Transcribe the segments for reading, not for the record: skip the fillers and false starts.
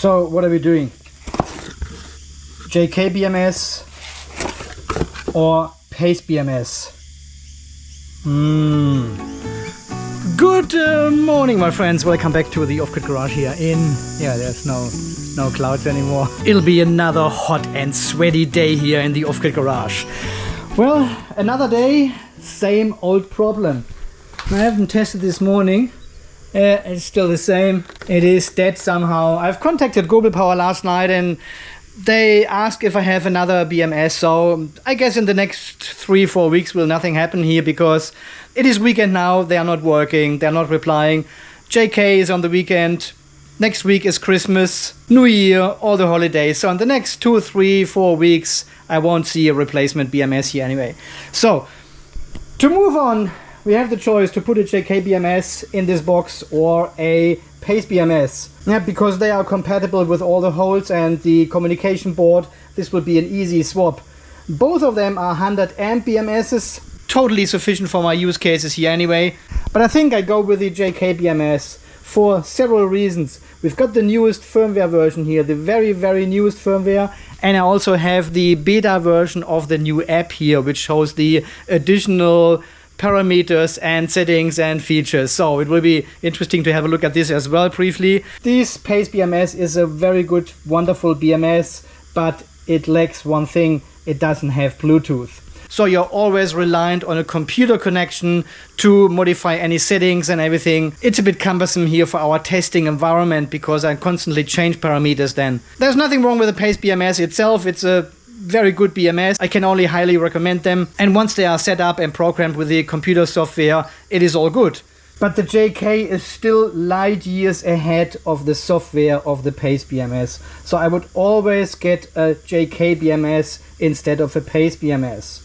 So what are we doing? JK-BMS or Pace BMS? Good morning, my friends. Welcome back to the off-grid garage here in, there's no clouds anymore. It'll be another hot and sweaty day here in the off-grid garage. Well, another day, same old problem. I haven't tested this morning. It's still the same. It is dead somehow. I've contacted Gobel Power last night and they asked if I have another BMS. So I guess in the next 3-4 weeks will nothing happen here because it is weekend now. They are not working. They're not replying. JK is on the weekend. Next week is Christmas, New Year, all the holidays. So in the next 2, 3, 4 weeks, I won't see a replacement BMS here anyway. So to move on, we have the choice to put a JK-BMS in this box or a Pace BMS. Yeah, because they are compatible with all the holes and the communication board, this will be an easy swap. Both of them are 100 amp BMSs, totally sufficient for my use cases here anyway. But I think I go with the JK-BMS for several reasons. We've got the newest firmware version here, the very newest firmware. And I also have the beta version of the new app here, which shows the additional parameters and settings and features. So it will be interesting to have a look at this as well briefly. This Pace BMS is a very good, wonderful BMS, but it lacks one thing: it doesn't have Bluetooth. So you're always reliant on a computer connection to modify any settings and everything. It's a bit cumbersome here for our testing environment because I constantly change parameters then. There's nothing wrong with the Pace BMS itself. It's a very good BMS. I can only highly recommend them. And once they are set up and programmed with the computer software, it is all good. But the JK is still light years ahead of the software of the Pace BMS. So I would always get a JK BMS instead of a Pace BMS.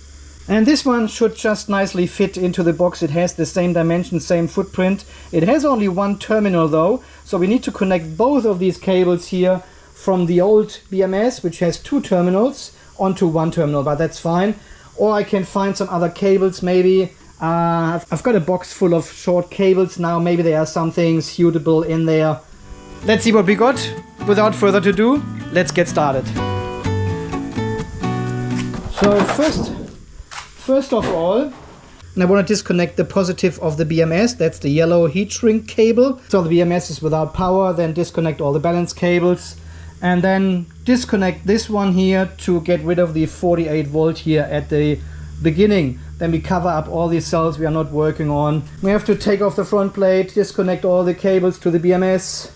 And this one should just nicely fit into the box. It has the same dimension, same footprint. It has only one terminal though. So we need to connect both of these cables here from the old BMS, which has 2 terminals, onto one terminal, but that's fine. Or I can find some other cables maybe. I've got a box full of short cables now. Maybe there are something suitable in there. Let's see what we got. Without further ado, let's get started. So first of all, I want to disconnect the positive of the BMS. That's the yellow heat shrink cable. So the BMS is without power. Then disconnect all the balance cables. And then disconnect this one here to get rid of the 48 volt here at the beginning. Then we cover up all these cells we are not working on. We have to take off the front plate, disconnect all the cables to the BMS,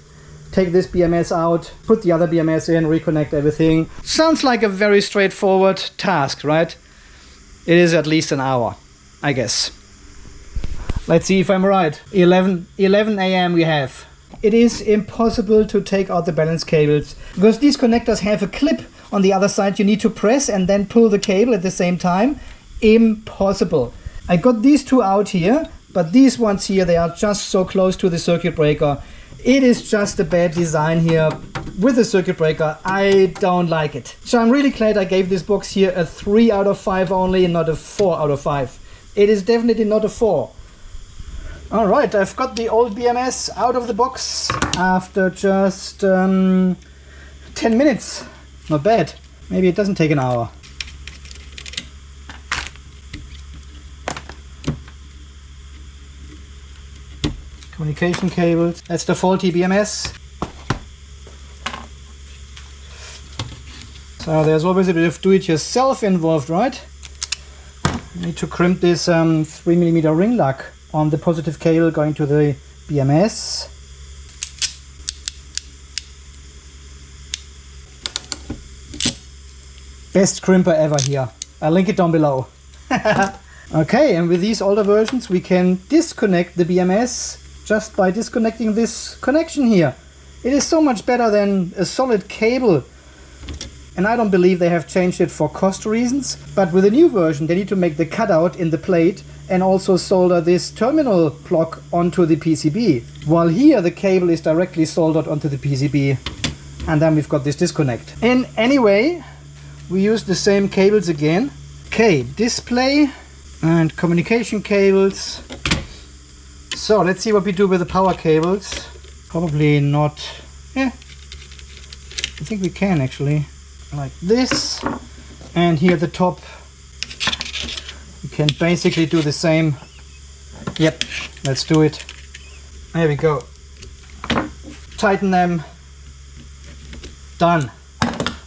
take this BMS out, put the other BMS in, reconnect everything. Sounds like a very straightforward task, right? It is at least an hour, I guess. Let's see if I'm right. 11 AM we have. It is impossible to take out the balance cables because these connectors have a clip on the other side you need to press and then pull the cable at the same time. Impossible. I got these 2 out here, but these ones here, they are just so close to the circuit breaker. It is just a bad design here with the circuit breaker. I don't like it. So I'm really glad I gave this box here a 3 out of 5 only and not a 4 out of 5. It is definitely not a 4. All right, I've got the old BMS out of the box after just 10 minutes. Not bad. Maybe it doesn't take an hour. Communication cables. That's the faulty BMS. So there's always a bit of do-it-yourself involved, right? You need to crimp this 3mm ring lock on the positive cable going to the BMS. Best crimper ever here. I'll link it down below. Okay, and with these older versions we can disconnect the BMS just by disconnecting this connection here. It is so much better than a solid cable. And I don't believe they have changed it for cost reasons, but with the new version they need to make the cutout in the plate and also solder this terminal block onto the PCB. While here the cable is directly soldered onto the PCB. And then we've got this disconnect. And anyway, we use the same cables again. Okay, display and communication cables. So let's see what we do with the power cables. Probably not, I think we can actually, like this. And here at the top, you can basically do the same. Yep, let's do it. There we go. Tighten them. Done.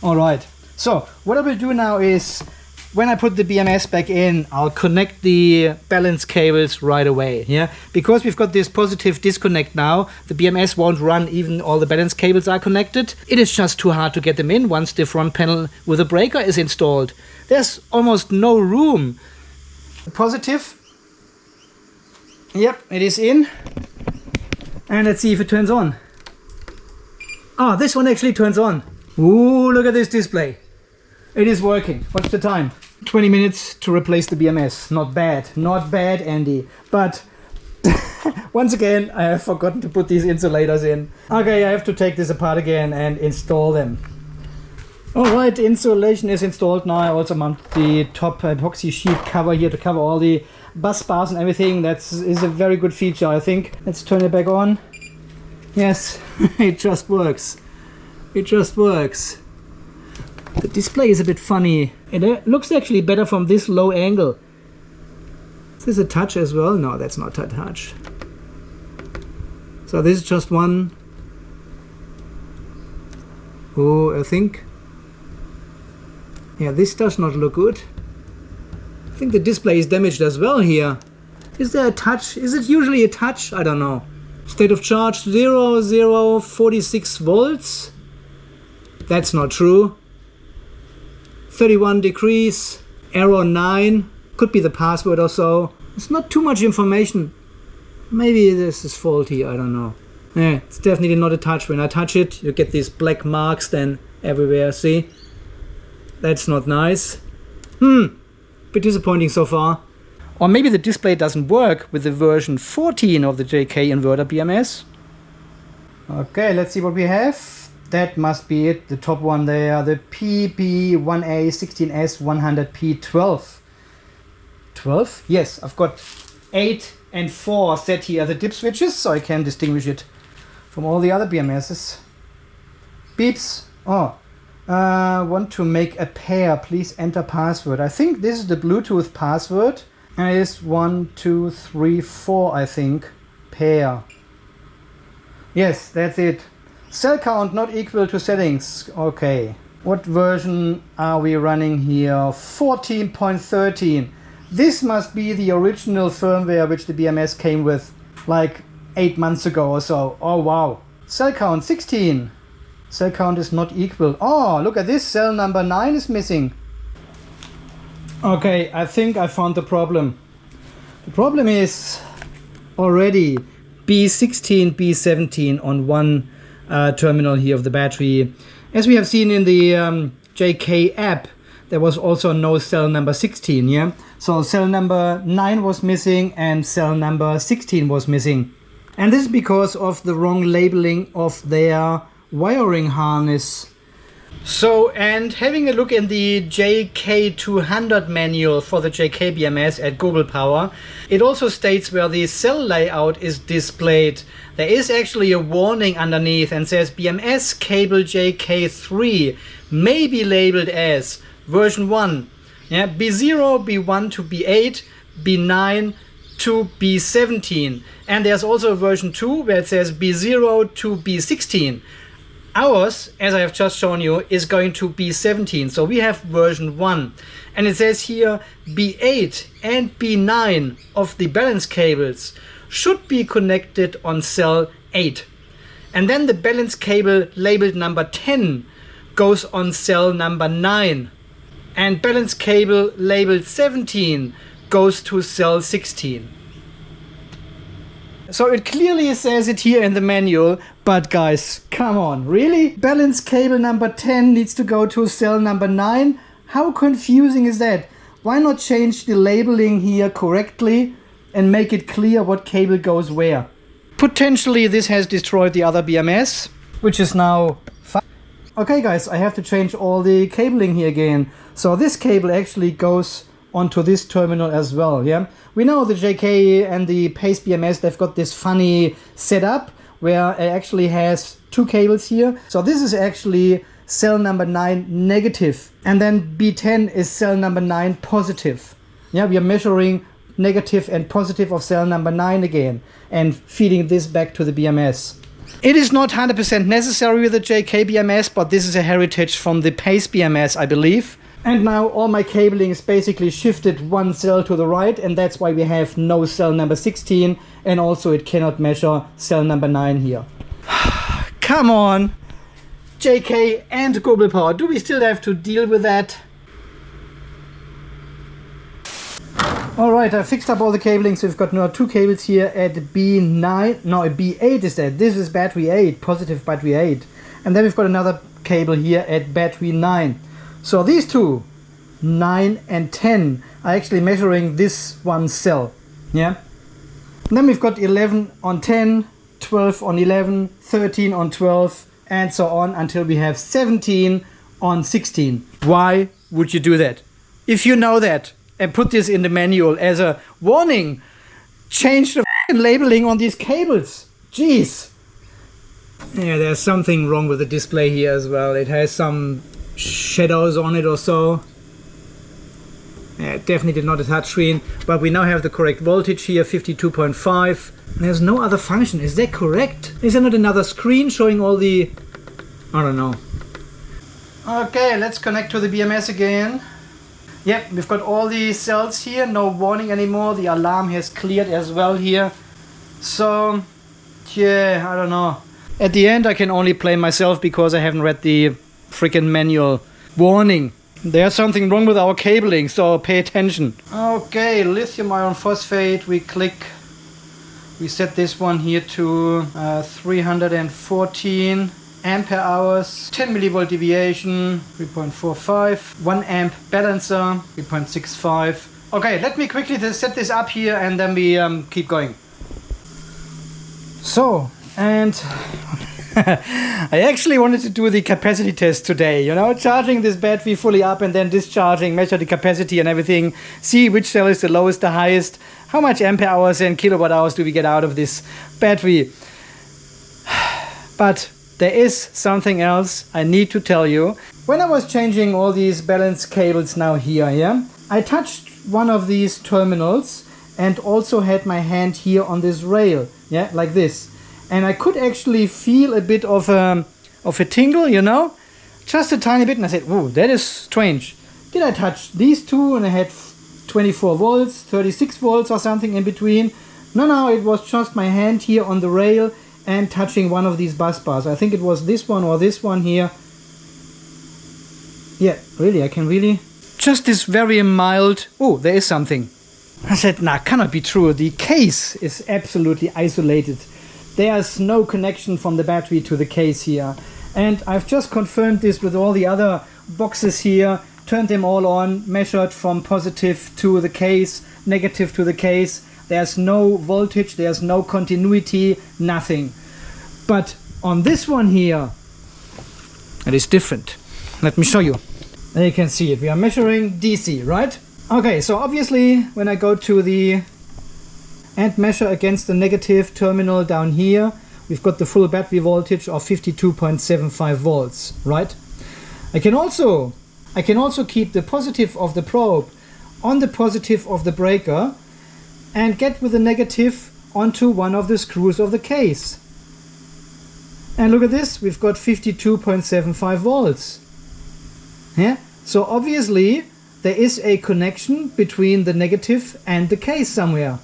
All right. So what I will do now is, when I put the BMS back in, I'll connect the balance cables right away. Yeah, because we've got this positive disconnect now, the BMS won't run even all the balance cables are connected. It is just too hard to get them in once the front panel with a breaker is installed. There's almost no room. Positive. Yep, it is in. And let's see if it turns on. Ah, this one actually turns on. Ooh, look at this display. It is working. What's the time? 20 minutes to replace the BMS. Not bad. Not bad, Andy. But once again, I have forgotten to put these insulators in. Okay, I have to take this apart again and install them. Alright, insulation is installed now. I also mount the top epoxy sheet cover here to cover all the bus bars and everything. That is a very good feature, I think. Let's turn it back on. Yes, it just works. It just works. The display is a bit funny. It looks actually better from this low angle. Is this a touch as well? No, that's not a touch. So this is just one. Oh, I think. Yeah, this does not look good. I think the display is damaged as well here. Is there a touch? Is it usually a touch? I don't know. State of charge 0046 volts. That's not true. 31 degrees, error 9, could be the password or so. It's not too much information. Maybe this is faulty, I don't know. Yeah, it's definitely not a touch. When I touch it, you get these black marks then everywhere, see? That's not nice. Bit disappointing so far. Or maybe the display doesn't work with the version 14 of the JK inverter BMS. Okay, let's see what we have. That must be it, the top one there, the PB1A16S100P12. 12? Yes, I've got 8 and 4 set here, the dip switches, so I can distinguish it from all the other BMSs. Beeps. Oh, want to make a pair, please enter password. I think this is the Bluetooth password. And it is 1, 2, 3, 4, I think. Pair. Yes, that's it. Cell count not equal to settings. Okay. What version are we running here? 14.13. This must be the original firmware which the BMS came with like 8 months ago or so. Oh wow. Cell count 16. Cell count is not equal. Oh, look at this. Cell number 9 is missing. Okay, I think I found the problem. The problem is already B16, B17 on one terminal here of the battery. As we have seen in the JK app, there was also no cell number 16, yeah? So cell number 9 was missing and cell number 16 was missing. And this is because of the wrong labeling of their wiring harness. So, and having a look in the JK200 manual for the JK-BMS at Gobel Power, it also states where the cell layout is displayed. There is actually a warning underneath and says BMS cable JK3 may be labeled as version 1, yeah, B0, B1 to B8, B9 to B17. And there's also a version 2 where it says B0 to B16. Ours, as I have just shown you, is going to B17. So we have version 1. And it says here B8 and B9 of the balance cables should be connected on cell 8. And then the balance cable labeled number 10 goes on cell number 9. And balance cable labeled 17 goes to cell 16. So it clearly says it here in the manual, but guys, come on, really? Balance cable number 10 needs to go to cell number 9? How confusing is that? Why not change the labeling here correctly and make it clear what cable goes where? Potentially this has destroyed the other BMS, which is now fine. Okay guys, I have to change all the cabling here again. So this cable actually goes onto this terminal as well, yeah? We know the JK and the Pace BMS, they've got this funny setup where it actually has 2 cables here. So this is actually cell number 9 negative, and then B10 is cell number 9 positive. Yeah, we are measuring negative and positive of cell number 9 again and feeding this back to the BMS. It is not 100% necessary with the JK-BMS, but this is a heritage from the PACE BMS, I believe. And now all my cabling is basically shifted one cell to the right, and that's why we have no cell number 16, and also it cannot measure cell number 9 here. Come on, JK and Gobel Power, do we still have to deal with that? Alright, I fixed up all the cabling, so we've got now 2 cables here at B9, no, at B8 is that. This is battery 8, positive battery 8. And then we've got another cable here at battery 9. So these two, 9 and 10, are actually measuring this one cell. Yeah. And then we've got 11 on 10, 12 on 11, 13 on 12, and so on until we have 17 on 16. Why would you do that? If you know that, and put this in the manual as a warning, change the labeling on these cables. Jeez. Yeah, there's something wrong with the display here as well. It has some shadows on it or so. Yeah, definitely not a touchscreen, but we now have the correct voltage here, 52.5. There's no other function. Is that correct? Is there not another screen showing all the... I don't know. Okay, let's connect to the BMS again. Yep, we've got all the cells here, no warning anymore. The alarm has cleared as well here. So, yeah, I don't know. At the end I can only blame myself because I haven't read the freaking manual. Warning, there's something wrong with our cabling, so pay attention. Okay, lithium iron phosphate, we set this one here to 314 ampere hours, 10 millivolt deviation, 3.45, 1 amp balancer, 3.65. Okay, let me quickly set this up here and then we keep going. So, and I actually wanted to do the capacity test today, you know, charging this battery fully up and then discharging, measure the capacity and everything, see which cell is the lowest, the highest, how much ampere hours and kilowatt hours do we get out of this battery. But there is something else I need to tell you. When I was changing all these balance cables now here, yeah, I touched one of these terminals and also had my hand here on this rail, yeah, like this. And I could actually feel a bit of a tingle, you know, just a tiny bit. And I said, "Ooh, that is strange. Did I touch these two?" And I had 24 volts, 36 volts or something in between. No, it was just my hand here on the rail and touching one of these bus bars. I think it was this one or this one here. Yeah, really, I can really... Just this very mild... Oh, there is something. I said, nah, cannot be true. The case is absolutely isolated. There's no connection from the battery to the case here. And I've just confirmed this with all the other boxes here, turned them all on, measured from positive to the case, negative to the case. There's no voltage, there's no continuity, nothing. But on this one here, it is different. Let me show you. There you can see it. We are measuring DC, right? Okay, so obviously when I go to the and measure against the negative terminal down here, we've got the full battery voltage of 52.75 volts, right? I can also keep the positive of the probe on the positive of the breaker and get with the negative onto one of the screws of the case. And look at this, we've got 52.75 volts. Yeah? So obviously there is a connection between the negative and the case somewhere.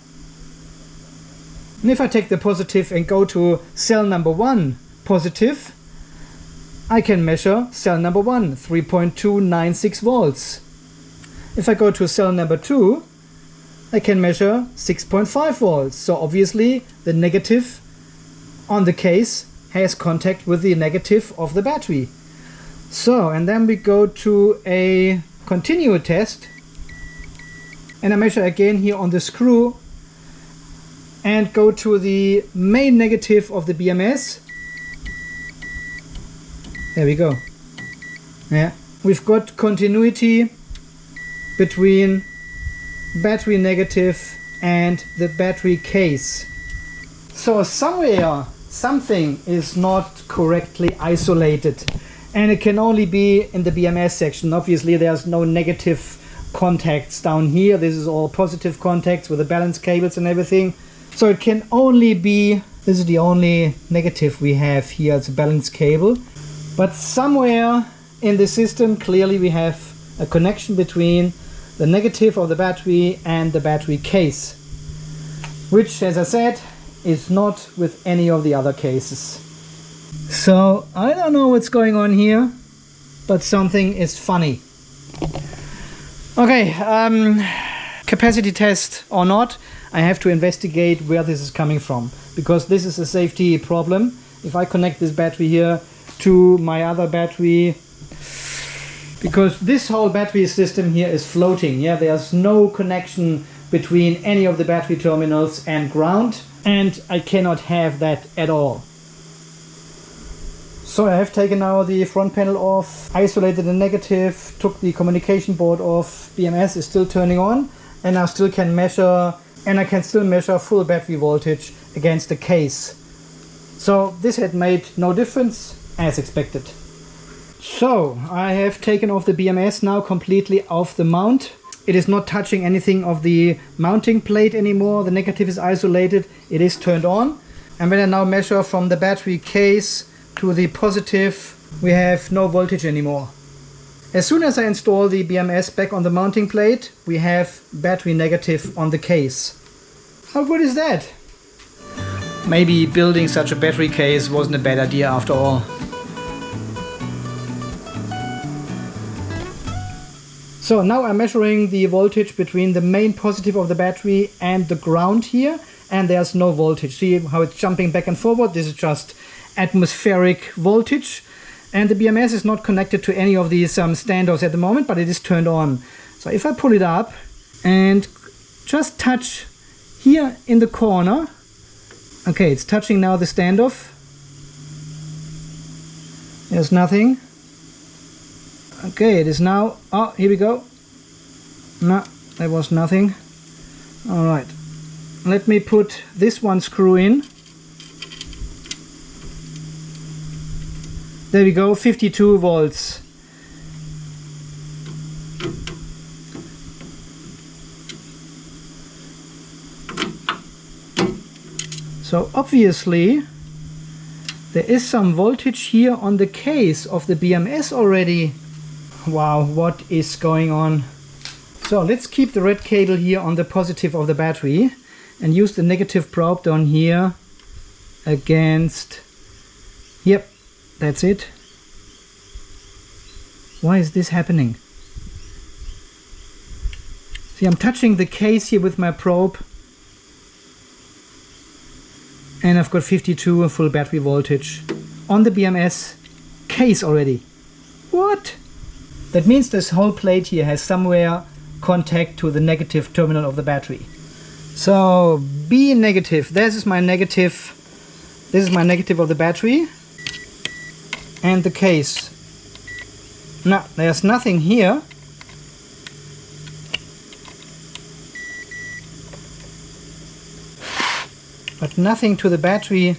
And if I take the positive and go to cell number 1 positive, I can measure cell number 1, 3.296 volts. If I go to cell number 2, I can measure 6.5 volts. So obviously the negative on the case has contact with the negative of the battery. So, and then we go to a continual test and I measure again here on the screw and go to the main negative of the BMS. There we go. Yeah, we've got continuity between battery negative and the battery case. So somewhere something is not correctly isolated. and it can only be in the BMS section. Obviously there's no negative contacts down here. This is all positive contacts with the balance cables and everything. So it can only be, this is the only negative we have here, it's a balance cable. But somewhere in the system clearly we have a connection between the negative of the battery and the battery case, which, as I said, is not with any of the other cases. So I don't know what's going on here, but something is funny. Okay, capacity test or not, I have to investigate where this is coming from, because this is a safety problem. If I connect this battery here to my other battery, because this whole battery system here is floating, yeah, there's no connection between any of the battery terminals and ground, and I cannot have that at all. So I have taken now the front panel off, isolated the negative, took the communication board off. BMS is still turning on, and I still can measure, and I can still measure full battery voltage against the case. So this had made no difference, as expected. So I have taken off the BMS now completely off the mount. It is not touching anything of the mounting plate anymore. The negative is isolated, it is turned on. And when I now measure from the battery case to the positive, we have no voltage anymore. As soon as I install the BMS back on the mounting plate, we have battery negative on the case. How good is that? Maybe building such a battery case wasn't a bad idea after all. So now I'm measuring the voltage between the main positive of the battery and the ground here, and there's no voltage. See how it's jumping back and forward? This is just atmospheric voltage, and the BMS is not connected to any of these standoffs at the moment, but it is turned on. So if I pull it up and just touch here in the corner, okay, it's touching now the standoff. There's nothing. Okay, it is now, oh, here we go. No, there was nothing. All right, let me put this one screw in. There we go, 52 volts. So obviously there is some voltage here on the case of the BMS already. Wow, what is going on? So let's keep the red cable here on the positive of the battery and use the negative probe down here against, yep, that's it. Why is this happening? See, I'm touching the case here with my probe, and I've got 52 full battery voltage on the BMS case already. What? That means this whole plate here has somewhere contact to the negative terminal of the battery. So B negative, this is my negative of the battery, and the case. Now there's nothing here. But nothing to the battery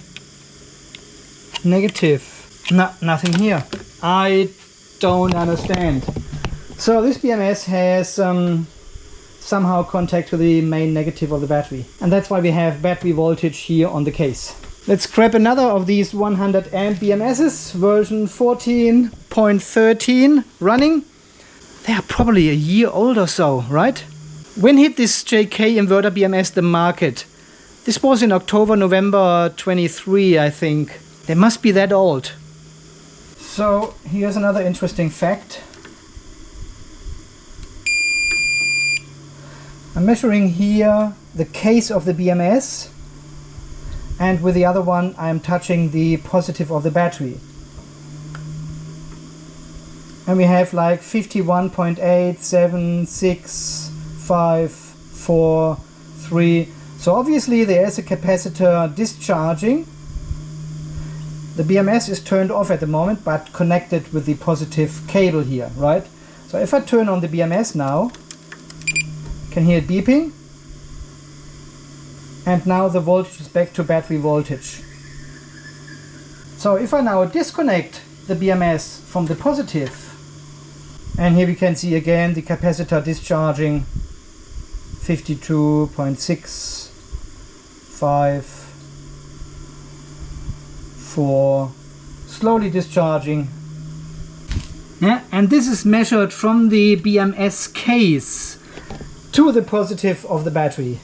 negative. No, nothing here. I don't understand. So this BMS has somehow contact to the main negative of the battery, and that's why we have battery voltage here on the case. Let's grab another of these 100 amp BMSs, version 14.13 running. They are probably a year old or so, right? When hit this JK inverter BMS the market? This was in October, November 23, I think. They must be that old. So here's another interesting fact. I'm measuring here the case of the BMS, and with the other one I'm touching the positive of the battery. And we have like 51.8, 7, 6, 5, 4, 3. So obviously there is a capacitor discharging. The BMS is turned off at the moment, but connected with the positive cable here, right? So if I turn on the BMS now, you can hear it beeping. And now the voltage is back to battery voltage. So if I now disconnect the BMS from the positive. And here we can see again the capacitor discharging 52.65, slowly discharging. Yeah, and this is measured from the BMS case to the positive of the battery.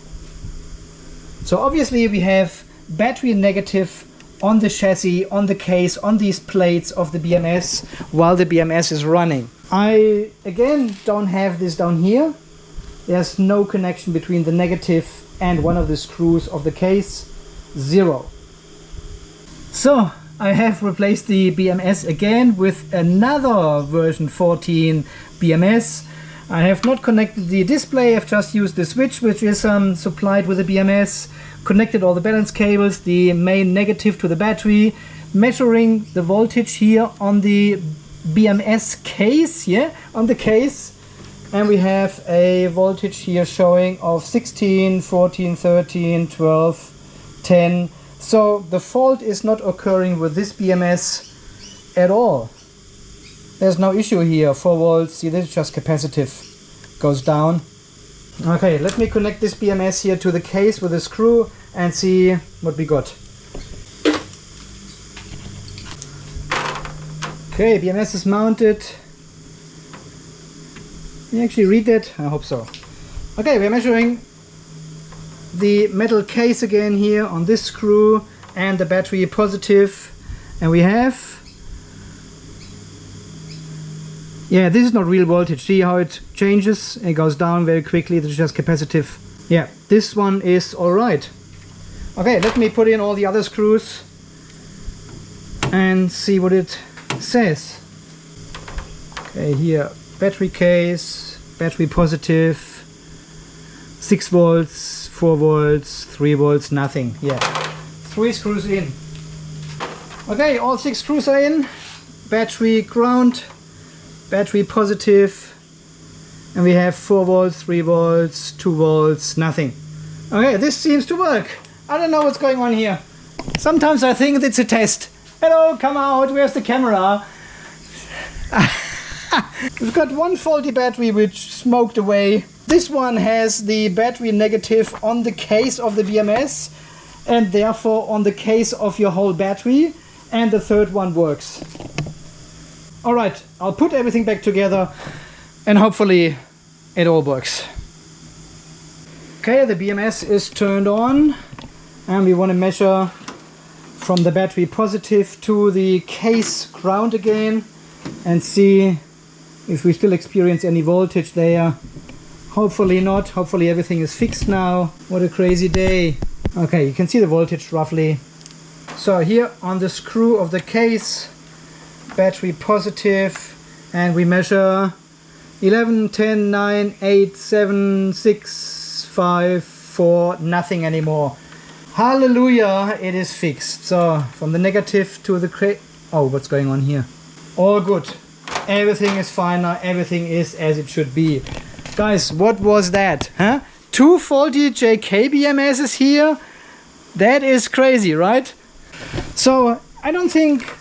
So obviously we have battery negative on the chassis, on the case, on these plates of the BMS while the BMS is running. I again don't have this down here. There's no connection between the negative and one of the screws of the case. Zero. So I have replaced the BMS again with another version 14 BMS. I have not connected the display, I've just used the switch which is supplied with the BMS, connected all the balance cables, the main negative to the battery, measuring the voltage here on the BMS case, yeah, on the case. And we have a voltage here showing of 16, 14, 13, 12, 10. So the fault is not occurring with this BMS at all. There's no issue here. 4 volts, see, this is just capacitive, goes down. Okay, let me connect this BMS here to the case with a screw and see what we got. Okay, BMS is mounted. Can you actually read that? I hope so. Okay, we're measuring the metal case again here on this screw and the battery positive, and we have, yeah, this is not real voltage. See how it changes? It goes down very quickly. This is just capacitive. Yeah, this one is all right. Okay, let me put in all the other screws and see what it says. Okay, here, battery case, battery positive, 6 volts, 4 volts, 3 volts, nothing. Yeah, 3 screws in. Okay, all 6 screws are in. Battery ground, battery positive, and we have 4 volts, 3 volts, 2 volts, nothing. Okay, this seems to work. I don't know what's going on here. Sometimes I think it's a test. Hello, come out, where's the camera? We've got one faulty battery which smoked away. This one has the battery negative on the case of the BMS and therefore on the case of your whole battery, and the third one works. Alright, I'll put everything back together and hopefully it all works. Okay, the BMS is turned on and we want to measure from the battery positive to the case ground again and see if we still experience any voltage there. Hopefully not. Hopefully everything is fixed now. What a crazy day. Okay, you can see the voltage roughly. So here on the screw of the case, battery positive, and we measure 11, 10, 9, 8, 7, 6, 5, 4, nothing anymore. Hallelujah, it is fixed. So from the negative to the oh, what's going on here? All good. Everything is fine now. Everything is as it should be. Guys, what was that? Huh? 2 faulty JK-BMSs here? That is crazy, right? So I don't think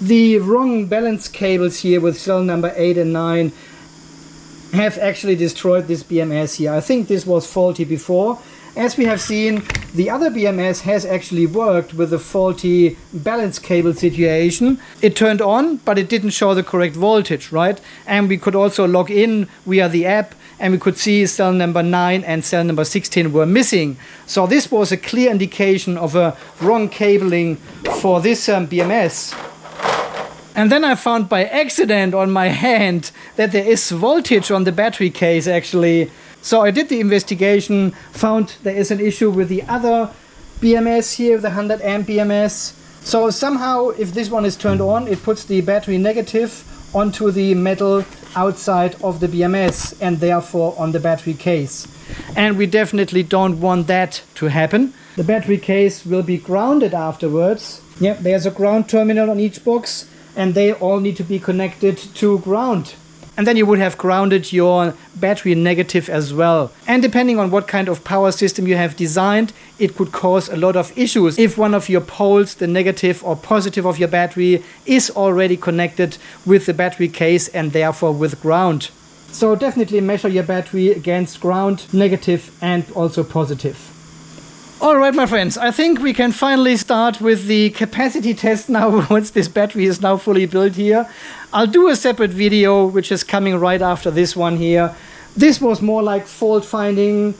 the wrong balance cables here with cell number 8 and 9 have actually destroyed this BMS here. I think this was faulty before. As we have seen, the other BMS has actually worked with the faulty balance cable situation. It turned on, but it didn't show the correct voltage, right? And we could also log in via the app and we could see cell number 9 and cell number 16 were missing. So this was a clear indication of a wrong cabling for this BMS. And then I found by accident on my hand that there is voltage on the battery case actually. So I did the investigation, found there is an issue with the other BMS here, the 100 amp BMS. So somehow if this one is turned on, it puts the battery negative onto the metal outside of the BMS and therefore on the battery case. And we definitely don't want that to happen. The battery case will be grounded afterwards. Yep, there's a ground terminal on each box and they all need to be connected to ground. and then you would have grounded your battery negative as well. And depending on what kind of power system you have designed, it could cause a lot of issues if one of your poles, the negative or positive of your battery, is already connected with the battery case and therefore with ground. So definitely measure your battery against ground, negative and also positive. Alright my friends, I think we can finally start with the capacity test now once this battery is now fully built here. I'll do a separate video which is coming right after this one here. This was more like fault finding,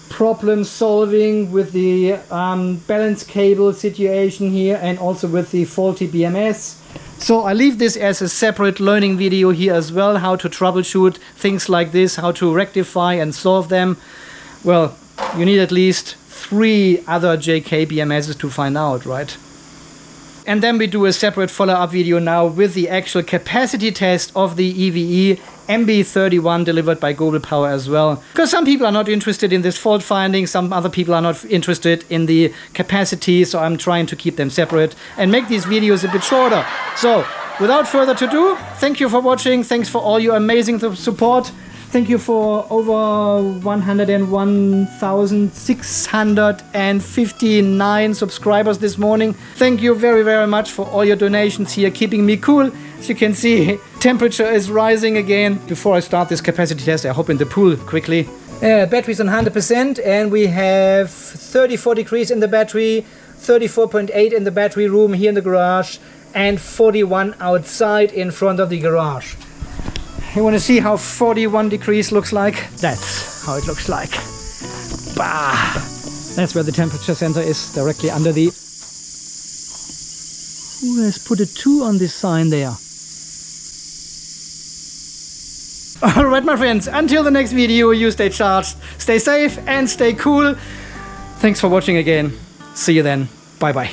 problem solving with the balance cable situation here and also with the faulty BMS. So I leave this as a separate learning video here as well, how to troubleshoot things like this, how to rectify and solve them. Well, you need at least 3 other JK-BMSs to find out, right? And then we do a separate follow-up video now with the actual capacity test of the EVE MB31 delivered by Gobel Power as well. Because some people are not interested in this fault finding, some other people are not interested in the capacity, so I'm trying to keep them separate and make these videos a bit shorter. So, without further ado, thank you for watching, thanks for all your amazing support. Thank you for over 101,659 subscribers this morning. Thank you very, very much for all your donations here, keeping me cool. As you can see, temperature is rising again. Before I start this capacity test, I hop in the pool quickly. Battery's on 100% and we have 34 degrees in the battery, 34.8 in the battery room here in the garage, and 41 outside in front of the garage. You want to see how 41 degrees looks like? That's how it looks like. Bah! That's where the temperature sensor is, directly under the... Who has put a 2 on this sign there? Alright my friends, until the next video, you stay charged, stay safe and stay cool. Thanks for watching again. See you then. Bye bye.